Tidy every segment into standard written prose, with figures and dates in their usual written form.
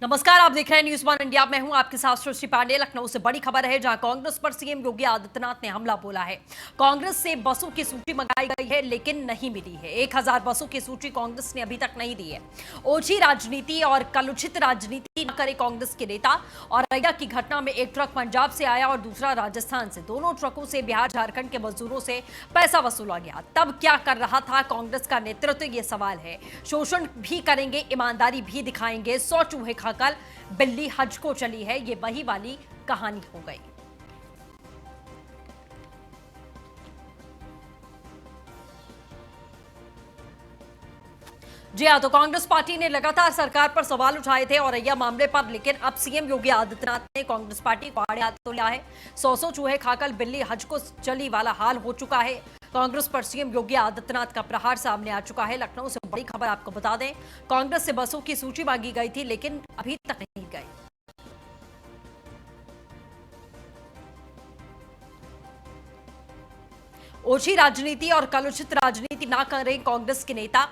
नमस्कार, आप देख रहे हैं न्यूज़ वन इंडिया। मैं हूं आपके साथ सृष्टि पांडे। लखनऊ से बड़ी खबर है, जहां कांग्रेस पर सीएम योगी आदित्यनाथ ने हमला बोला है। कांग्रेस से बसों की सूची मंगाई गई है, लेकिन नहीं मिली है। 1000 बसों की सूची कांग्रेस ने अभी तक नहीं दी है। ओछी राजनीति और कलुषित राजनीति न करे कांग्रेस के नेता। औरैया की घटना में एक ट्रक पंजाब से आया और दूसरा राजस्थान से। दोनों ट्रकों से बिहार झारखंड के मजदूरों से पैसा वसूला गया। तब क्या कर रहा था कांग्रेस का नेतृत्व, ये सवाल है। शोषण भी करेंगे, ईमानदारी भी दिखाएंगे। 100 चूहे खाकर बिल्ली हज को चली है, ये वही वाली कहानी हो गई। जी हाँ, तो कांग्रेस पार्टी ने लगातार सरकार पर सवाल उठाए थे औरैया मामले पर, लेकिन अब सीएम योगी आदित्यनाथ ने कांग्रेस पार्टी को आड़े हाथ तो लिया है। 100 चूहे खाकर बिल्ली हज को चली वाला हाल हो चुका है। कांग्रेस पर सीएम योगी आदित्यनाथ का प्रहार सामने आ चुका है। लखनऊ से बड़ी खबर आपको बता दें, कांग्रेस से बसों की सूची मांगी गई थी, लेकिन अभी तक नहीं गई। ओछी राजनीति और कलुषित राजनीति ना करें कांग्रेस के नेता,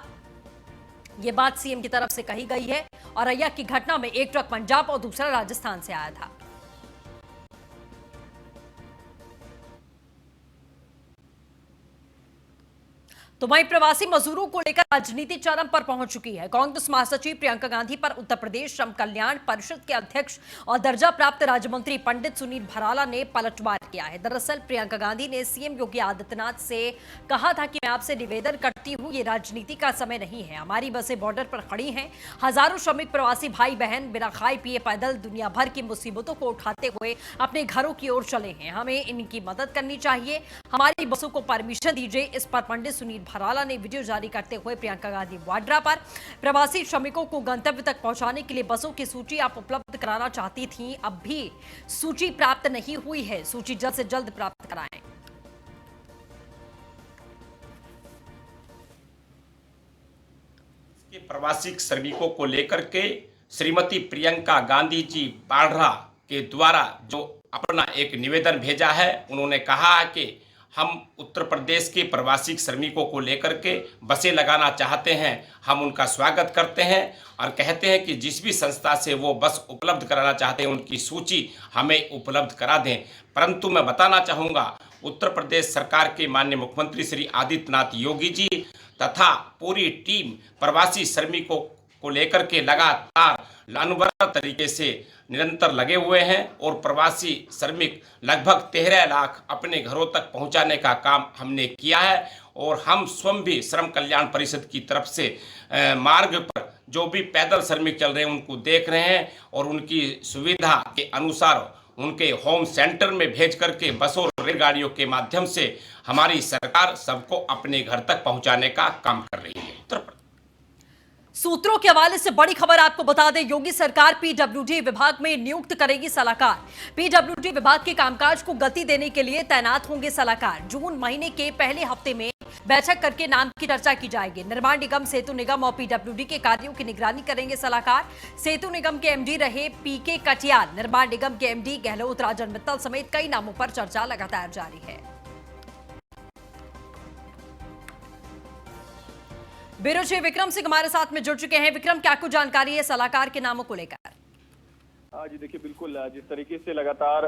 ये बात सीएम की तरफ से कही गई है। औरैया की घटना में एक ट्रक पंजाब और दूसरा राजस्थान से आया था। तो वहीं प्रवासी मजदूरों को लेकर राजनीति चरम पर पहुंच चुकी है। कांग्रेस महासचिव प्रियंका गांधी पर उत्तर प्रदेश श्रम कल्याण परिषद के अध्यक्ष और दर्जा प्राप्त राज्य मंत्री पंडित सुनील भराला ने पलटवार किया है। दरअसल प्रियंका गांधी ने सीएम योगी आदित्यनाथ से कहा था कि मैं आपसे निवेदन करती हूं, ये राजनीति का समय नहीं है। हमारी बसें बॉर्डर पर खड़ी हैं। हजारों श्रमिक प्रवासी भाई बहन बिना खाए पिए पैदल दुनिया भर की मुसीबतों को उठाते हुए अपने घरों की ओर चले हैं। हमें इनकी मदद करनी चाहिए। हमारी बसों को परमिशन दीजिए। इस पर पंडित सुनील भराला ने वीडियो जारी करते हुए प्रियंका गांधी वाड्रा पर प्रवासी श्रमिकों को गंतव्य तक पहुंचाने के लिए बसों की सूची आप उपलब्ध कराना चाहती थी, अब भी सूची प्राप्त नहीं हुई है। सूची जल्द से जल्द प्राप्त कराएं। प्रवासी श्रमिकों को लेकर के श्रीमती प्रियंका गांधी जी वाड्रा के द्वारा जो अपना एक निवेदन भेजा है, उन्होंने कहा कि हम उत्तर प्रदेश के प्रवासी श्रमिकों को लेकर के बसें लगाना चाहते हैं। हम उनका स्वागत करते हैं और कहते हैं कि जिस भी संस्था से वो बस उपलब्ध कराना चाहते हैं, उनकी सूची हमें उपलब्ध करा दें। परंतु मैं बताना चाहूँगा, उत्तर प्रदेश सरकार के माननीय मुख्यमंत्री श्री आदित्यनाथ योगी जी तथा पूरी टीम प्रवासी श्रमिकों को लेकर के लगातार लानुबरत तरीके से निरंतर लगे हुए हैं और प्रवासी श्रमिक लगभग 13 लाख अपने घरों तक पहुंचाने का काम हमने किया है। और हम स्वयं भी श्रम कल्याण परिषद की तरफ से मार्ग पर जो भी पैदल श्रमिक चल रहे हैं उनको देख रहे हैं और उनकी सुविधा के अनुसार उनके होम सेंटर में भेज करके बसों और रेलगाड़ियों के माध्यम से हमारी सरकार सबको अपने घर तक पहुंचाने का काम कर रही है। सूत्रों के हवाले से बड़ी खबर आपको बता दें, योगी सरकार पीडब्ल्यूडी विभाग में नियुक्त करेगी सलाहकार। पीडब्ल्यूडी विभाग के कामकाज को गति देने के लिए तैनात होंगे सलाहकार। जून महीने के पहले हफ्ते में बैठक करके नाम की चर्चा की जाएगी। निर्माण निगम, सेतु निगम और पीडब्ल्यूडी के कार्यों की निगरानी करेंगे सलाहकार। सेतु निगम के एमडी रहे पीके कटियार, निर्माण निगम के एमडी गहलोत, राजन मित्तल समेत कई नामों पर चर्चा लगातार जारी है। ब्यूरो चीफ विक्रम सिंह हमारे साथ में जुड़ चुके हैं। विक्रम, क्या कुछ जानकारी है सलाहकार के नामों को लेकर? जी देखिए, बिल्कुल जिस तरीके से लगातार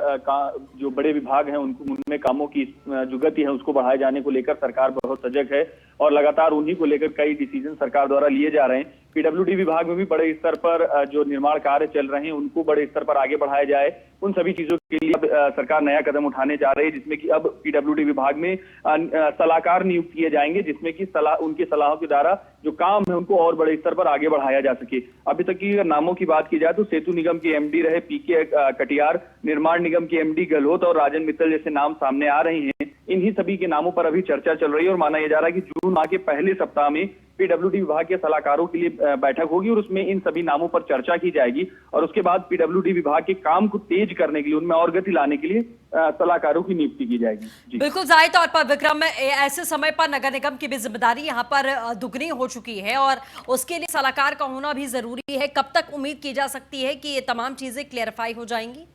जो बड़े विभाग हैं उनमें कामों की जो गति है उसको बढ़ाए जाने को लेकर सरकार बहुत सजग है और लगातार उन्हीं को लेकर कई डिसीजन सरकार द्वारा लिए जा रहे हैं। पीडब्ल्यूडी विभाग में भी बड़े स्तर पर जो निर्माण कार्य चल रहे हैं उनको बड़े स्तर पर आगे बढ़ाया जाए, उन सभी चीजों के लिए अब सरकार नया कदम उठाने जा रही है, जिसमें कि अब पीडब्ल्यूडी विभाग में सलाहकार नियुक्त किए जाएंगे, जिसमें कि उनकी सलाहों के द्वारा जो काम है उनको और बड़े स्तर पर आगे बढ़ाया जा सके। अभी तक की नामों की बात की जाए तो सेतु निगम के एमडी रहे पीके कटियार, निर्माण निगम के एमडी गहलोत और राजन मित्तल जैसे नाम सामने आ रहे हैं। इन्हीं सभी के नामों पर अभी चर्चा चल रही है और माना यह जा रहा है कि जून माह के पहले सप्ताह में पीडब्ल्यूडी विभाग के सलाहकारों के लिए बैठक होगी और उसमें इन सभी नामों पर चर्चा की जाएगी और उसके बाद पीडब्ल्यूडी विभाग के काम को तेज करने के लिए, उनमें और गति लाने के लिए सलाहकारों की नियुक्ति की जाएगी। बिल्कुल जाहिर तौर पर विक्रम, ऐसे समय पर नगर निगम की भी जिम्मेदारी यहाँ पर दुगनी हो चुकी है और उसके लिए सलाहकार का होना भी जरूरी है। कब तक उम्मीद की जा सकती है कि ये तमाम चीजें क्लियरफाई हो जाएंगी?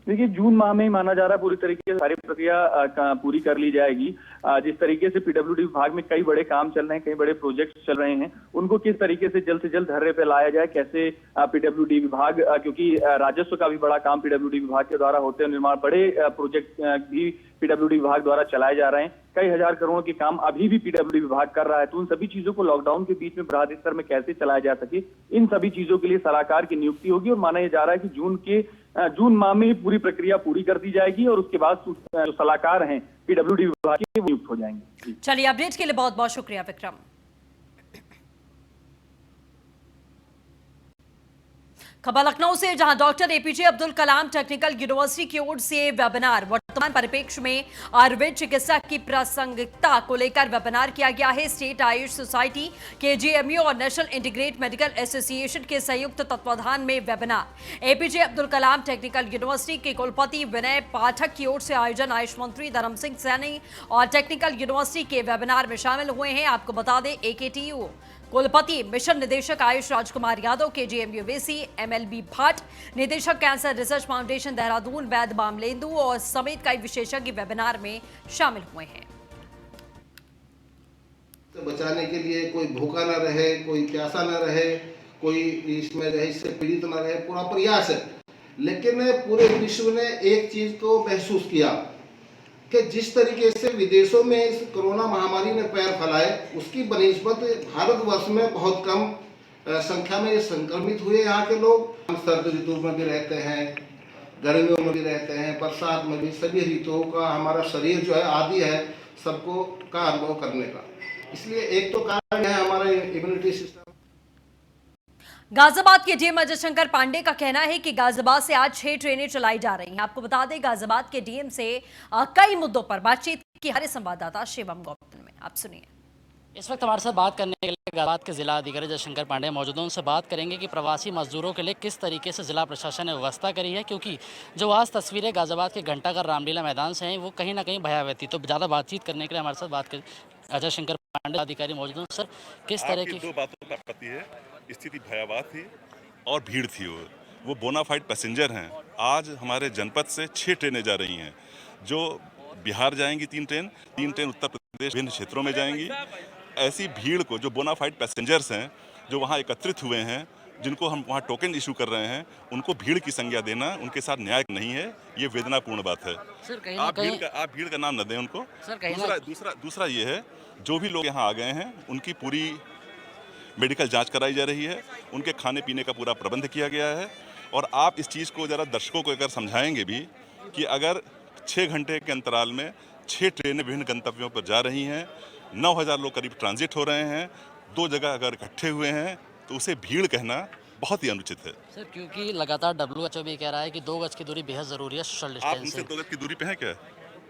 देखिए, जून माह में ही माना जा रहा है पूरी तरीके से सारी प्रक्रिया पूरी कर ली जाएगी। जिस तरीके से पीडब्ल्यूडी विभाग में कई बड़े काम चल रहे हैं, कई बड़े प्रोजेक्ट्स चल रहे हैं, उनको किस तरीके से जल्द धर्रे पे लाया जाए, कैसे पीडब्ल्यूडी विभाग, क्योंकि राजस्व का भी बड़ा काम पीडब्ल्यूडी विभाग के द्वारा होते हैं, निर्माण बड़े प्रोजेक्ट भी पीडब्ल्यूडी विभाग द्वारा चलाए जा रहे हैं, कई हजार करोड़ के काम अभी भी पीडब्ल्यूडी विभाग कर रहा है। तो उन सभी चीजों को लॉकडाउन के बीच में बृहद स्तर में कैसे चलाया जा सके, इन सभी चीजों के लिए सलाहकार की नियुक्ति होगी और माना जा रहा है कि जून माह में पूरी प्रक्रिया पूरी कर दी जाएगी और उसके बाद जो सलाहकार हैं पीडब्ल्यूडी विभाग के, वो नियुक्त हो जाएंगे। चलिए, अपडेट के लिए बहुत बहुत शुक्रिया विक्रम। खबर लखनऊ से, जहां doctor APJ Abdul Kalam technical university की ओर से वेबिनार वर्तमान परिप्रेक्ष्य में आयुर्वेद चिकित्सा की प्रासंगिकता को लेकर वेबिनार किया गया है। स्टेट आयुष सोसाइटी, केजीएमयू और नेशनल इंटीग्रेट मेडिकल एसोसिएशन के संयुक्त तत्वाधान में webinar APJ Abdul Kalam technical university के कुलपति विनय पाठक की ओर से आयोजन आयुष मंत्री धर्म सिंह सैनी और टेक्निकल यूनिवर्सिटी के वेबिनार में शामिल हुए हैं। आपको बता दें, एकेटीयू कुलपति मिशन निदेशक Ayush Rajkumar Yadav, KGMU VC MLB भाट, निदेशक कैंसर रिसर्च फाउंडेशन देहरादून वैद मामलेंदु और समेत कई विशेषज्ञ वेबिनार में शामिल हुए हैं। तो बचाने के लिए कोई भूखा न रहे, कोई प्यासा न रहे, कोई इसमें रहे इससे पीड़ित न रहे, पूरा प्रयास है। लेकिन पूरे विश्व ने एक चीज को महसूस किया कि जिस तरीके से विदेशों में इस कोरोना महामारी ने पैर फैलाए, उसकी बनिस्बत भारतवर्ष में बहुत कम संख्या में ये संक्रमित हुए। यहाँ के लोग हम सर्द ऋतु में भी रहते हैं, गर्मियों में भी रहते हैं, बरसात में भी, सभी ऋतुओं का हमारा शरीर जो है आदी है सबको का अनुभव करने का। इसलिए एक तो कारण है हमारा इम्यूनिटी सिस्टम। गाजियाबाद के डीएम अजय शंकर पांडे का कहना है कि गाजियाबाद से आज 6 ट्रेनें चलाई जा रही हैं। आपको बता दें, गाजियाबाद के डीएम से कई मुद्दों पर बातचीत की हमारे संवाददाता शिवम गौतम में। आप सुनिए। इस वक्त हमारे साथ बात करने के लिए गाजियाबाद के जिला अधिकारी अजय शंकर पांडे मौजूद हैं। उनसे बात करेंगे कि प्रवासी मजदूरों के लिए किस तरीके से जिला प्रशासन ने व्यवस्था करी है, क्योंकि जो आज तस्वीरें गाजियाबाद के घंटाघर रामलीला मैदान से हैं वो कहीं ना कहीं भयावह थी। तो ज़्यादा बातचीत करने के लिए हमारे साथ बात करें अजय शंकर पांडे अधिकारी मौजूद हैं। सर, किस तरह की 2 बातों पर आपत्ति है। स्थिति भयावह थी और भीड़ थी। वो बोनाफाइड पैसेंजर हैं। आज हमारे जनपद से 6 ट्रेनें जा रही हैं, जो बिहार जाएंगी 3 ट्रेन उत्तर प्रदेश विभिन्न क्षेत्रों में जाएंगी। ऐसी भीड़ को, जो बोनाफाइड पैसेंजर्स हैं, जो वहाँ एकत्रित हुए हैं, जिनको हम वहाँ टोकन इशू कर रहे हैं, उनको भीड़ की संज्ञा देना उनके साथ न्याय नहीं है। ये वेदनापूर्ण बात है। सर, आप भीड़ का नाम न दें उनको। दूसरा ये है, जो भी लोग यहाँ आ गए हैं उनकी पूरी मेडिकल जांच कराई जा रही है, उनके खाने पीने का पूरा प्रबंध किया गया है। और आप इस चीज़ को ज़रा दर्शकों को अगर समझाएंगे भी कि अगर 6 घंटे के अंतराल में 6 ट्रेनें विभिन्न गंतव्यों पर जा रही हैं, 9000 लोग करीब ट्रांजिट हो रहे हैं, 2 जगह अगर इकट्ठे हुए हैं, तो उसे भीड़ कहना बहुत ही अनुचित है। सर, क्योंकि लगातार WHO भी कह रहा है कि 2 गज की दूरी बेहद ज़रूरी है, सोशल आप उनसे डिस्टेंसिंग। 2 गज की दूरी पे हैं क्या?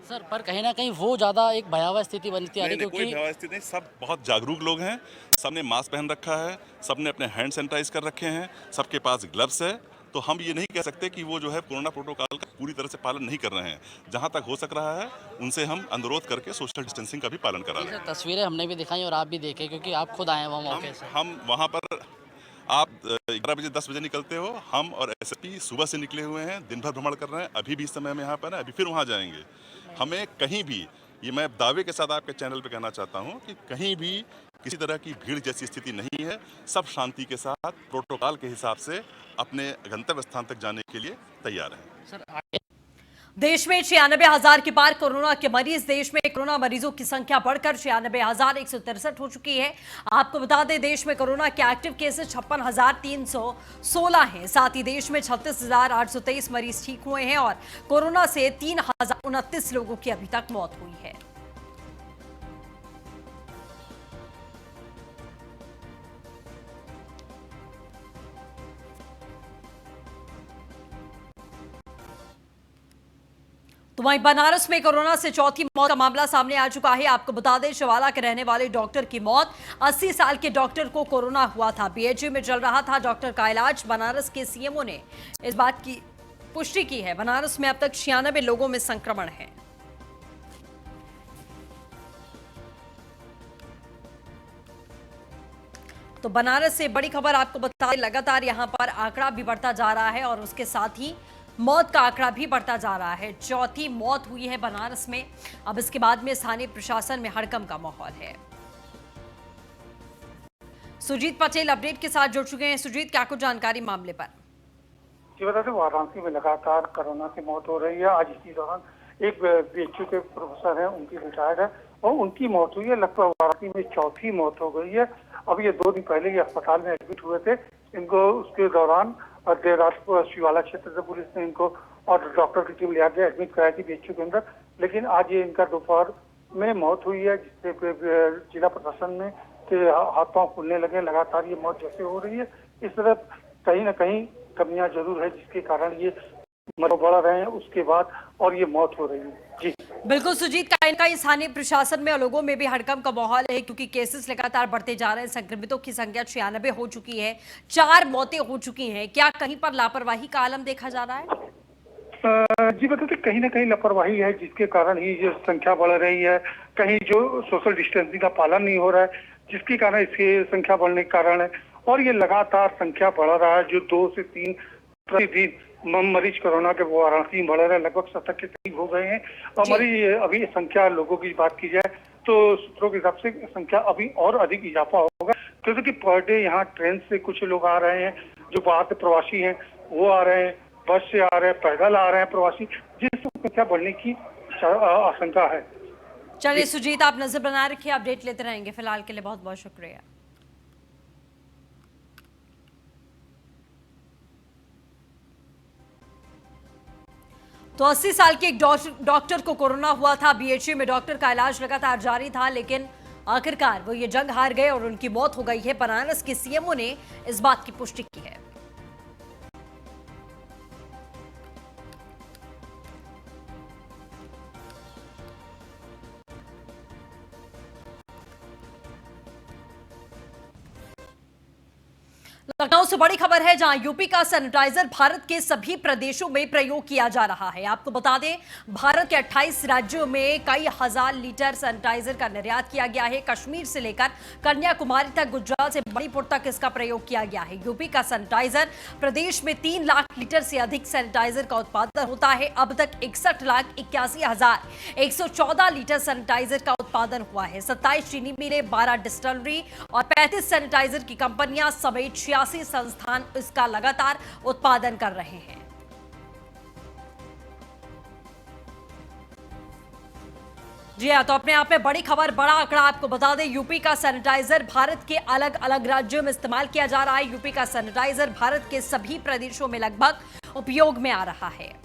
सर, पर कहीं ना कहीं वो ज़्यादा एक भयावह स्थिति बनती आ रही, कोई क्योंकि भयावह स्थिति नहीं। सब बहुत जागरूक लोग हैं, सबने मास्क पहन रखा है, सबने अपने हैंड सैनिटाइज कर रखे हैं, सबके पास ग्लव्स है। तो हम ये नहीं कह सकते कि वो जो है कोरोना प्रोटोकॉल का पूरी तरह से पालन नहीं कर रहे हैं। जहाँ तक हो सक रहा है उनसे हम अनुरोध करके सोशल डिस्टेंसिंग का भी पालन करा रहे हैं। तस्वीरें हमने भी दिखाई और आप भी देखे, क्योंकि आप खुद आए वहाँ मौके से। हम वहाँ पर, आप 11 बजे 10 बजे निकलते हो, हम और एसपी सुबह से निकले हुए हैं, दिन भर भ्रमण कर रहे हैं। अभी भी इस समय हम यहाँ पर हैं, अभी फिर वहाँ जाएंगे। हमें कहीं भी, ये मैं दावे के साथ आपके चैनल पे कहना चाहता हूँ कि कहीं भी किसी तरह की भीड़ जैसी स्थिति नहीं है। सब शांति के साथ प्रोटोकॉल के हिसाब से अपने गंतव्य स्थान तक जाने के लिए तैयार हैं। सर, देश में 96,000 के पार कोरोना के मरीज। देश में कोरोना मरीजों की संख्या बढ़कर 96,163 हो चुकी है। आपको बता दें, देश में कोरोना के एक्टिव केसेस 56,316 हैं। साथ ही देश में 36,823 मरीज ठीक हुए हैं और कोरोना से 3,029 लोगों की अभी तक मौत हुई है। तो वहीं बनारस में कोरोना से चौथी मौत का मामला सामने आ चुका है। आपको बता दें, शिवाला के रहने वाले डॉक्टर की मौत। 80 साल के डॉक्टर को कोरोना हुआ था। बीएचयू में चल रहा था डॉक्टर का इलाज। बनारस के सीएमओ ने इस बात की पुष्टि की है। बनारस में अब तक 96 लोगों में संक्रमण है। तो बनारस से बड़ी खबर आपको बता दें, लगातार यहां पर आंकड़ा भी बढ़ता जा रहा है और उसके साथ ही मौत का आंकड़ा भी बढ़ता जा रहा है। चौथी मौत हुई है बनारस में। अब इसके बाद में स्थानीय प्रशासन में हड़कंप का माहौल है। सुजीत पटेल अपडेट के साथ जुड़ चुके हैं। सुजीत, क्या कुछ जानकारी मामले पर? जी बता दें, वाराणसी में लगातार कोरोना से मौत हो रही है। आज इसी दौरान एक बीएचयू के प्रोफेसर हैं, उनकी रिटायर्ड है और उनकी मौत हुई है। लगभग वाराणसी में चौथी मौत हो गई है। अब ये 2 दिन पहले ही अस्पताल में एडमिट हुए थे। इनको उसके दौरान देर रात शिवाला क्षेत्र से पुलिस ने इनको और डॉक्टर की टीम ले आके एडमिट कराई थी बीएचयू के अंदर। लेकिन आज ये इनका दोपहर में मौत हुई है, जिससे जिला प्रशासन में के हाथ पांव फूलने लगे। लगातार ये मौत जैसे हो रही है, इस तरह कहीं ना कहीं कमियां जरूर है, जिसके कारण ये मरना बढ़ रहे हैं उसके बाद और ये मौत हो रही है। जी बिल्कुल सुजीत, कहीं ना कहीं स्थानीय प्रशासन में और लोगों में भी हड़कंप का माहौल है, क्योंकि केसेस लगातार बढ़ते जा रहे हैं। संक्रमितों की संख्या 96 हो चुकी है, 4 मौतें हो चुकी हैं। क्या कहीं पर लापरवाही का आलम देखा जा रहा है? जी बताते, कहीं ना कहीं लापरवाही है, जिसके कारण ही ये संख्या बढ़ रही है। कहीं जो सोशल डिस्टेंसिंग का पालन नहीं हो रहा है, जिसके कारण इसकी संख्या बढ़ने के कारण है। और ये लगातार संख्या बढ़ रहा है, जो 2 से 3 प्रतिदिन मरीज कोरोना के वाराणसी में बढ़ रहे हैं। लगभग 70 के करीब हो गए हैं। और मरीज अभी संख्या लोगों की बात की जाए तो सूत्रों के हिसाब से संख्या अभी और अधिक इजाफा होगा, क्योंकि पर डे यहाँ ट्रेन से कुछ लोग आ रहे हैं, जो बाहर से प्रवासी हैं वो आ रहे हैं, बस से आ रहे हैं, पैदल आ रहे हैं प्रवासी, जिससे संख्या बढ़ने की आशंका है। चलिए सुजीत, आप नजर बनाए रखिए, अपडेट लेते रहेंगे। फिलहाल के लिए बहुत बहुत शुक्रिया। तो 80 साल के एक डॉक्टर को कोरोना हुआ था। बीएचयू में डॉक्टर का इलाज लगातार जारी था, लेकिन आखिरकार वो ये जंग हार गए और उनकी मौत हो गई है। बनारस के सीएमओ ने इस बात की पुष्टि की है। लखनऊ से बड़ी खबर है, जहां यूपी का सैनिटाइजर भारत के सभी प्रदेशों में प्रयोग किया जा रहा है। आपको बता दें, भारत के 28 राज्यों में कई हजार लीटर सैनिटाइजर का निर्यात किया गया है। कश्मीर से लेकर कन्याकुमारी तक, गुजरात से मणिपुर तक इसका प्रयोग किया गया है। यूपी का सैनिटाइजर प्रदेश में 3 लाख लीटर से अधिक सैनिटाइजर का उत्पादन होता है। अब तक 61,81,114 लीटर सैनिटाइजर का उत्पादन हुआ है। 27 चीनी मिलें, 12 डिस्टिलरी और 35 सैनिटाइजर की कंपनियां समेत 86 संस्थान इसका लगातार उत्पादन कर रहे हैं। जी हाँ, तो अपने आप में बड़ी खबर, बड़ा आंकड़ा। आपको बता दें, यूपी का सैनिटाइजर भारत के अलग अलग राज्यों में इस्तेमाल किया जा रहा है। यूपी का सैनिटाइजर भारत के सभी प्रदेशों में लगभग उपयोग में आ रहा है।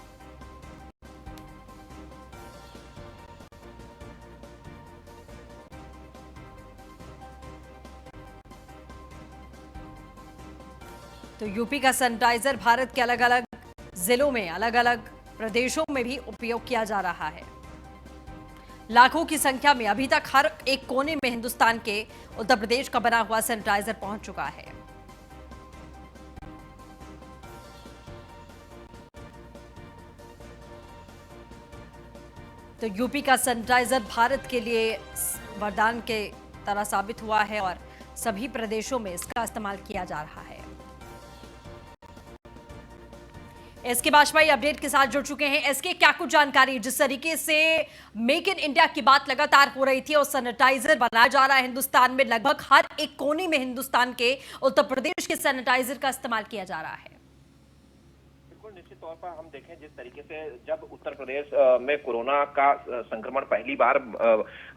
तो यूपी का सैनिटाइजर भारत के अलग अलग जिलों में, अलग अलग प्रदेशों में भी उपयोग किया जा रहा है। लाखों की संख्या में अभी तक हर एक कोने में हिंदुस्तान के उत्तर प्रदेश का बना हुआ सैनिटाइजर पहुंच चुका है। तो यूपी का सैनिटाइजर भारत के लिए वरदान के तरह साबित हुआ है और सभी प्रदेशों में इसका इस्तेमाल किया जा रहा है। एसके बाजपाई अपडेट के साथ जुड़ चुके हैं। एसके, क्या कुछ जानकारी? जिस तरीके से मेक इन इंडिया की बात लगातार हो रही थी और सैनिटाइजर बनाया जा रहा है हिंदुस्तान में, लगभग हर एक कोने में हिंदुस्तान के उत्तर प्रदेश के सैनिटाइजर का इस्तेमाल किया जा रहा है। निश्चित तौर पर हम देखें, जिस तरीके से जब उत्तर प्रदेश में कोरोना का संक्रमण पहली बार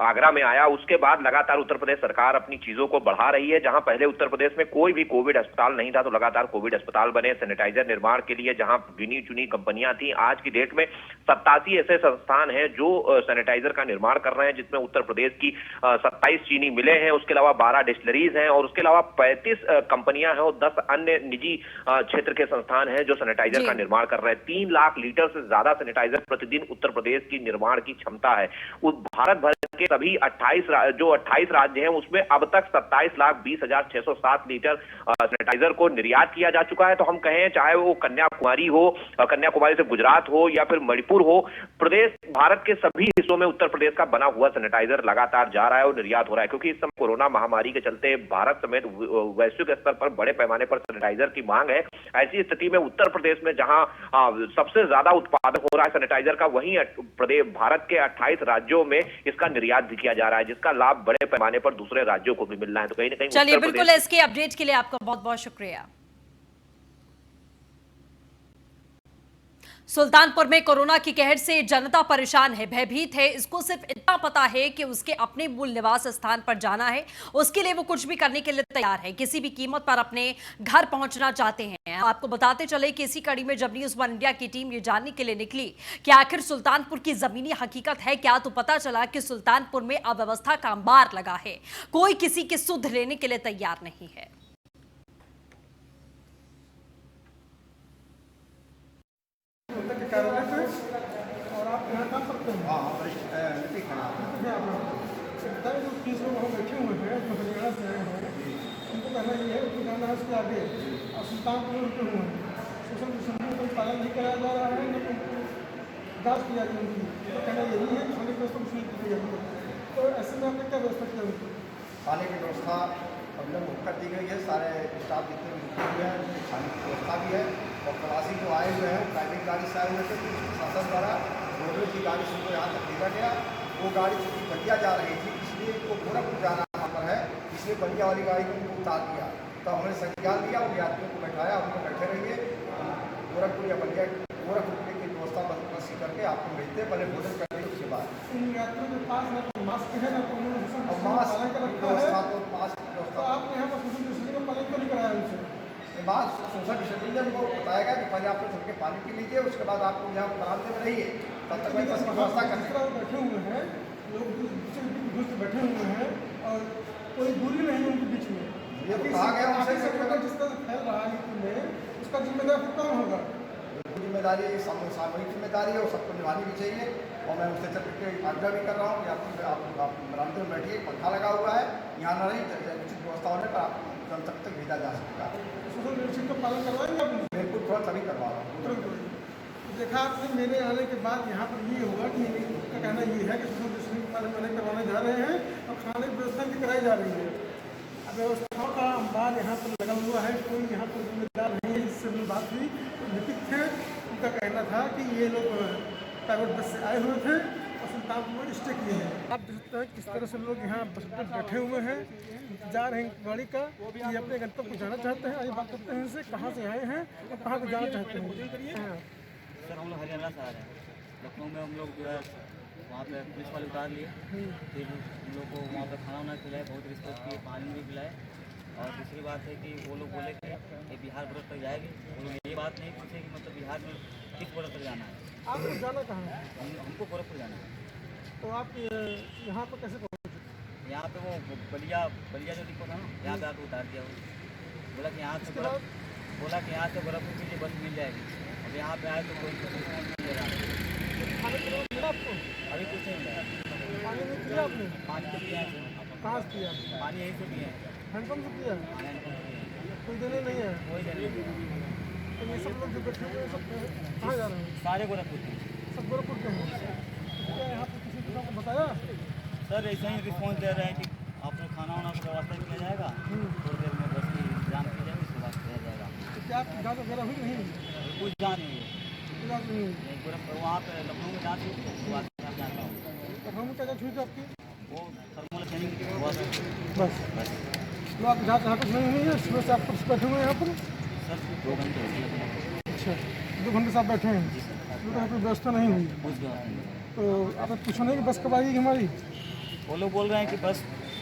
आगरा में आया, उसके बाद लगातार उत्तर प्रदेश सरकार अपनी चीजों को बढ़ा रही है। जहां पहले उत्तर प्रदेश में कोई भी कोविड अस्पताल नहीं था, तो लगातार कोविड अस्पताल बने। सैनिटाइजर निर्माण के लिए जहां गिनी चुनी कंपनियां थी, आज की डेट में 87 ऐसे संस्थान हैं जो सैनिटाइजर का निर्माण कर रहे हैं, जिसमें उत्तर प्रदेश की 27 चीनी मिलें हैं, उसके अलावा 12 डिस्टिलरीज हैं और उसके अलावा 35 कंपनियां हैं और 10 अन्य निजी क्षेत्र के संस्थान हैं जो सैनिटाइजर का निर्माण कर रहे हैं। 3 लाख लीटर से ज्यादा सैनिटाइजर प्रतिदिन उत्तर प्रदेश की निर्माण की क्षमता है। भारत भर के सभी 28 राज्य हैं उसमें अब तक 27,20,607 लीटर सैनिटाइजर को निर्यात किया जा चुका है। तो हम कहें चाहे वो कन्याकुमारी हो, कन्याकुमारी से गुजरात हो या फिर मणिपुर हो, प्रदेश भारत के सभी हिस्सों में उत्तर प्रदेश का बना हुआ सैनिटाइजर लगातार जा रहा है और निर्यात हो रहा है। क्योंकि इस समय कोरोना महामारी के चलते भारत समेत वैश्विक स्तर पर बड़े पैमाने पर सैनिटाइजर की मांग है। ऐसी स्थिति में उत्तर प्रदेश में जहां सबसे ज्यादा उत्पादन हो रहा है सैनिटाइजर का, वहीं भारत के 28 राज्यों में इसका निर्यात भी किया जा रहा है, जिसका लाभ बड़े पैमाने पर दूसरे राज्यों को भी मिल रहा है। तो कहीं ना कहीं चलिए, बिल्कुल इसके अपडेट के लिए आपका बहुत बहुत शुक्रिया। सुल्तानपुर में कोरोना की कहर से जनता परेशान है, भयभीत है। इसको सिर्फ इतना पता है कि उसके अपने मूल निवास स्थान पर जाना है, उसके लिए वो कुछ भी करने के लिए तैयार है, किसी भी कीमत पर अपने घर पहुंचना चाहते हैं। आपको बताते चले कि इसी कड़ी में जब न्यूज़ वन इंडिया की टीम ये जानने के लिए निकली कि आखिर सुल्तानपुर की जमीनी हकीकत है क्या, तो पता चला कि सुल्तानपुर में अव्यवस्था का अंबार लगा है। कोई किसी की सुध लेने के लिए तैयार नहीं है। और आप यहाँ काम करते हैं? हाँ, जो 30 लोग वहाँ बैठे हुए हैं जो हरियाणा से आए हैं, उनको कहना ये है कि जाना है उसके आगे और सुल्तानपुर में रुके हुए हैं। सोशल डिस्टेंसिंग का पालन नहीं कराया जा रहा है, न जाँच की जा रही है उनकी। तो कहना यही है कि खाने की व्यवस्था कुछ नहीं की गई है। तो ऐसे में आपने क्या व्यवस्था किया उनको? खाने की व्यवस्था हमने बुक कर दी गई है, सारे स्टाफ जितने भी रुके हुए हैं उनकी खाने की व्यवस्था भी है। और प्रवासी जो आए हुए हैं प्राइवेट गाड़ी से आए हुए थे, प्रशासन द्वारा रोडवेज की गाड़ी से उनको यहाँ तक भेजा गया। वो गाड़ी चूँकि बलिया जा रही थी, इसलिए इनको गोरखपुर जाना वहाँ पर है, इसलिए बलिया वाली गाड़ी को उनको उतार दिया। तो हमने संज्ञान लिया, उन यात्रियों को बैठाया, उनको बैठे रहिए, गोरखपुर या बलिया गोरखपुर की व्यवस्था बस करके आपको भेजते, पहले भोजन करने उसके बाद। इन यात्रियों के पास न तो मास्क है, न तो मास्क व्यवस्था तो मास्क व्यवस्था। आपने यहाँ पर सोशल डिस्टेंसिंग का पालन क्यों नहीं कराया उनसे? बात सोशल डिस्टेंसिंग में उनको बताया गया कि पहले आप लोग के पानी पी लीजिए, उसके बाद आप लोग यहाँ बरामदे में रहिए, तब तक व्यवस्था करके बैठे हुए हैं लोग, दूसरे बैठे हुए हैं और कोई दूरी नहीं उनके बीच में। ये तो कहा गया उनसे जिस तरह फैल रहा है में, उसका जिम्मेदार कौन होगा? जिम्मेदारी सामूहिक जिम्मेदारी है और सबको निभानी भी चाहिए। और मैं उनसे चल आग्रह भी कर रहा हूँ कि आप बरामदे में बैठिए, पंखा लगा हुआ है, यहाँ न रही उचित व्यवस्था होने पर आप तक भेजा जा सकता है। सोशल डिस्टेंसिंग का पालन करवाएंगे आप? बिल्कुल, थोड़ा तभी करवा रहा हूँ। देखा आपने मेरे आने के बाद यहाँ पर ये होगा कि उनका कहना ये है कि सोशल डिस्टेंसिंग का पालन मैंने करवाने जा रहे हैं और खाने की व्यवस्था भी कराई जा रही है। अब व्यवस्थाओं का अंबार यहाँ पर लगा हुआ है, कोई यहाँ पर जिम्मेदार नहीं है। इससे मेरी बात हुई, लिपिक थे, उनका कहना था कि ये लोग प्राइवेट बस से आए हुए थे और सुल्तानपुर में स्टे किए हैं। आप देख सकते हैं किस तरह से लोग यहाँ बस पर बैठे हुए हैं, इंतजार है गाड़ी का, ये अपने गंतव्य को जाना चाहते हैं। आइए बात करते हैं इनसे, कहाँ से आए हैं और कहाँ को जाना चाहते हैं। सर हम लोग हरियाणा से आ रहे हैं। लखनऊ में हम लोग जो है वहाँ पे पुलिस वाले उतार लिए, फिर हम लोग को वहाँ पे खाना वाना खिलाए, बहुत रिस्पेक्ट किए, पानी भी पिलाए। और दूसरी बात है कि वो लोग बोले कि बिहार बॉर्डर तक जाएगी। वो लोग ये बात नहीं पूछे कि मतलब बिहार में किस बॉर्डर तक जाना है। आपको जाना कहाँ है? हमको गोरखपुर जाना है। तो आप यहाँ पर कैसे पहुँचे? यहाँ पे वो बलिया जो डिपो था ना, यहाँ पे आके उतार दिया। वो बोला कि यहाँ से गोरखपुर के लिए बस मिल जाएगी। अब यहाँ पे आए तो कोई नहीं ले रहा। आपको अभी कुछ नहीं मिला। पानी नहीं पिया आपने? पानी तो पिया है। कहाँ से पिया? पानी यहीं से पिए हैं। हैंडपम्प से पिया? हैंडपम्प से पिए हैं। कोई देने नहीं है? कोई देने नहीं। तो ये सब लोग जो बैठे हुए हैं सब कहाँ जा रहे हैं? सारे गोरखपुर के। सब गोरखपुर के हैं। क्या यहाँ पर किसी ने आपको बताया? सर ऐसे ही रिस्पॉन्स दे रहे हैं कि आप लोग खाना वाना का व्यवस्था किया जाएगा, थोड़ी देर में बस इंतजाम किया जाएगा, उसके बाद किया जाएगा। तो क्या आपकी जाँच वगैरह हुई नहीं? कुछ जाँच नहीं है। वहाँ पे लखनऊ में जाँच हुई थी, उसके बाद मैं जाता हूँ। लखनऊ में क्या जाँच हुई थी आपकी? वो थर्मल स्कैनिंग हुआ था। बस तो आप जाँच यहाँ कुछ नहीं हुई है? सुबह से आप कब से बैठे हुए हैं यहाँ पर? सर 2 घंटे हो गए। अच्छा, 2 घंटे से आप बैठे हैं, तो यहाँ पर व्यवस्था नहीं हुई? कुछ व्यवस्था नहीं। तो आपने पूछा नहीं कि बस कब आएगी हमारी? वो लोग बोल रहे हैं कि बस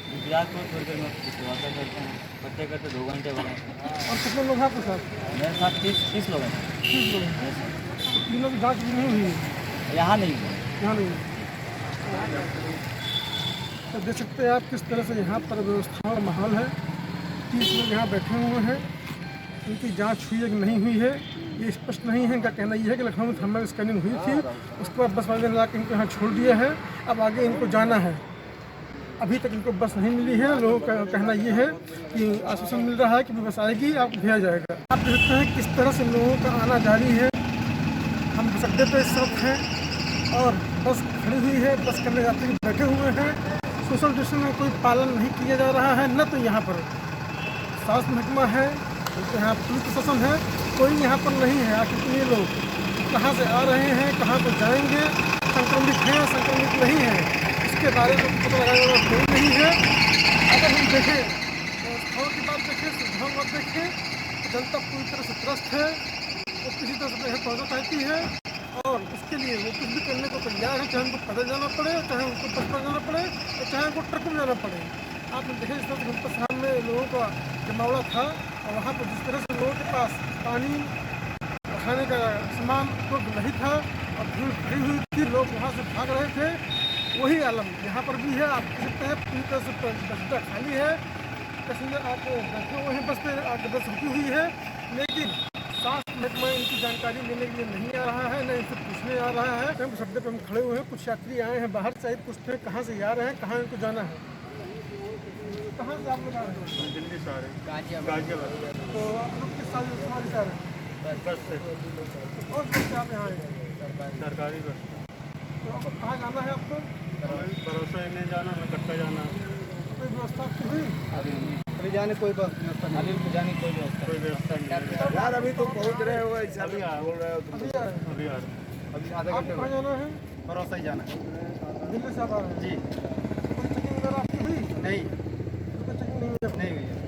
इंतजार करो, थोड़ी देर में कुछ व्यवस्था करते हैं। करते 2 घंटे हो गए। और कितने लोग हैं आपके साथ? मेरे साथ 30 लोग हैं। 30 लोग हैं। तो तीनों की जाँच भी नहीं हुई है? यहाँ नहीं हुआ। यहाँ नहीं। तो देख सकते हैं आप किस तरह से यहाँ पर व्यवस्था और माहौल है। 30 लोग यहाँ बैठे हुए हैं, उनकी जांच हुई है कि नहीं हुई है ये स्पष्ट नहीं है। इनका कहना यह है कि लखनऊ में थर्मल स्कैनिंग हुई थी, उसके बाद बस वाले ने लाकर इनको यहाँ छोड़ दिया है, अब आगे इनको जाना है। अभी तक इनको बस नहीं मिली है। लोगों का कहना ये है कि आश्वासन मिल रहा है कि बस आएगी, आप भेजा जाएगा। आप देखते हैं किस तरह से लोगों का आना जारी है। हम बस अड्डे पे इस वक्त हैं और बस खड़ी हुई है, बस करने यात्री बैठे हुए हैं। सोशल डिस्टेंस में कोई पालन नहीं किया जा रहा है, न तो यहाँ पर स्वास्थ्य महकमा है, यहाँ पुलिस प्रशासन है, कोई यहाँ पर नहीं है। आखिर ये लोग कहाँ से आ रहे हैं, कहाँ पर जाएंगे, संक्रमित हैं संक्रमित नहीं है, इसके बारे में पता लगाने वाला कोई नहीं है। अगर हम देखें व्यवस्थाओं की बात देखें, सुविधाओं की बात देखें, जनता पूरी तरह से त्रस्त है, वो किसी तरह से यहाँ पहुँचना चाहती है और उसके लिए वो कुछ भी करने को तैयार है, चाहे उनको पैदल जाना पड़े, चाहे उनको बस पर जाना पड़े, चाहे उनको ट्रक में जाना पड़े। आपने देखें इस तरह से शहर में लोगों का जमावड़ा था और वहाँ पर जिस तरह से लोगों के पास पानी खाने का सामान उपलब्ध नहीं था और भीड़ भरी हुई थी, लोग वहाँ से भाग रहे थे, वही आलम यहाँ पर भी है। आप देख सकते हैं पूरी तरह से बस खाली है, पैसेंजर आके बैठे हुए हैं, बस पे आगे बस रुकी हुई है, लेकिन स्वास्थ्य महकमा इनकी जानकारी लेने के लिए नहीं आ रहा है, न इनसे पूछने आ रहा है। हम अड्डे पे हम खड़े हुए हैं, कुछ यात्री आए हैं बाहर से, पूछते हैं कहाँ से आ रहे हैं, कहाँ इनको जाना है। कहाँ से आप लोग आ रहे हैं? दिल्ली से आ रहे हैं, गाजियाबाद। तो आप लोग किस साल से आ रहे हैं? बस से। और बस से आप यहाँ आए हैं? सरकारी बस। तो आपको कहाँ जाना है आपको? भरोसा ही नहीं जाना, मैं कट्टा जाना। कोई व्यवस्था की हुई? अभी जाने कोई व्यवस्था नहीं, अभी जाने कोई व्यवस्था नहीं यार। अभी तो पहुँच रहे हो, ऐसा अभी अभी आए हैं? अभी आ रहे। अभी आधे आपको कहाँ जाना है? भरोसा ही जाना है दिल्ली से आप आ रहे हैं? जी। कोई चेकिंग वगैरह आपकी हुई? नहीं कोई चेकिंग नहीं हुई? नहीं हुई है।